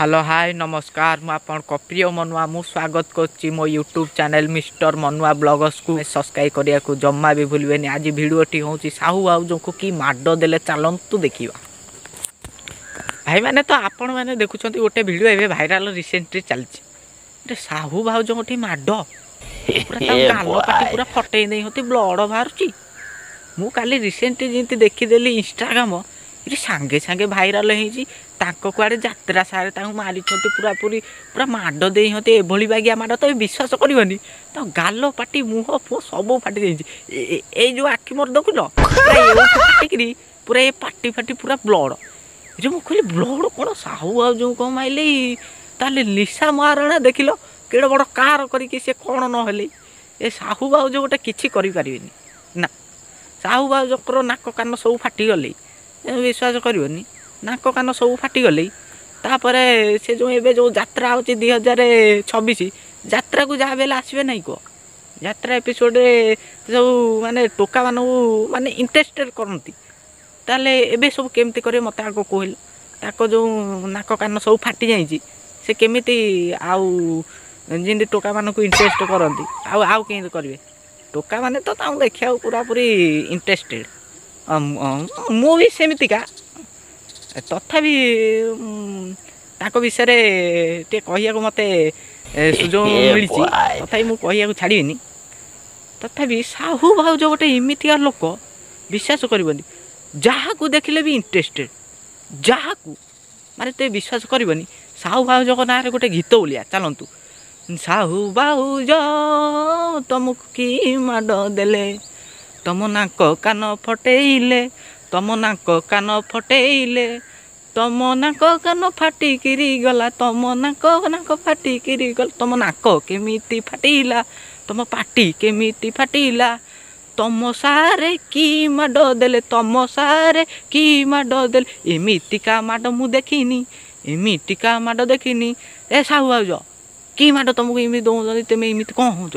Hello hi नमस्कार मु आपन प्रिय मनुआ मु स्वागत करछि मो यूट्यूब चैनल मिस्टर मनुआ ब्लॉगर्स को सब्सक्राइब करिया को जम्मा भी भूलबेनी। आज वीडियोटी होची साहू बाबू जो को की माडो देले चलंतु देखिबा। भाई माने तो आपण माने देखुछंती गोटे वीडियो एबे वायरल रिसेंटली चलछि रे साहू बाबू जो गोटी माडो पूरा ता गालो पाटी पूरा फटै नै होती ब्लड बाहरछि। मु काली रिसेंटली जिंती देखि देली इंस्टाग्राम ये सांगे सांगे भाइराल हो कुआड़े जात्रा सारे मारी पूरा पूरी पूरा माड़ दे होते एभली बागिया माड़ तो विश्वास करनी तो गाल पाटी मुह फुह सब फाटी जाइए जो आखि मोर देखुन फाटिकी पूरा ये पाटी फाटी पूरा ब्लड ये मुझे कहली ब्लड कौन साहू आ जो कौन माइले ताले निशा महाराणा देख लो केड़ बड़ कार करके कौन नहले ये साहू बाबू जो गोटे किसी करें ना साहू बाबू नाक कान सब फाटीगले विश्वास करनी नाक कान सब फाटीगले तापर से जो एबे जो यात्रा होची 2026 यात्रा को जहाँ बेले आसबे नहीं कह यात्रा एपिसोड सब माने टोका माने इंटरेस्टेड करती ताले एबे सब केमती करे मत आग कहल ताको जो नाक कान सब फाटी जाइए से केमिति आउ जिंदे टोका मान को इंटरेस्ट करती आउ केमती करेंगे टोका माने तो देखा पूरा पूरी इंटरेस्टेड मु भी सेमितिका तथापि ताको विषय टे कहिया को मते सुजोग मिली तथापि मु कहिया को छाड़ीनी तथापि साहू भाव जो गोटे इमितिका लोक विश्वास करबनी जहाँ को देखिले भी इंटरेस्टेड जहाँ को माने ते विश्वास करबनी साहू भाव जो ना गोटे गीत बोलिया चलतु साहू बाहू जो तुमको की माड देले तम नाक कान फटेइले तम नाक कान फटेइले तम नाक कान फाटिकिरी गला तम नाक फाटिकिरी गला तम नाक केमिति फाटिला तम पाटी केमिति फाटिला तम सारे की माड देले तम सारे की माड देले एमितिका माड मु देखिनी एमितिका माड देखिनी ए साहू भाउज की माड तुमको इमिति दौन तुम इमिति कौन हो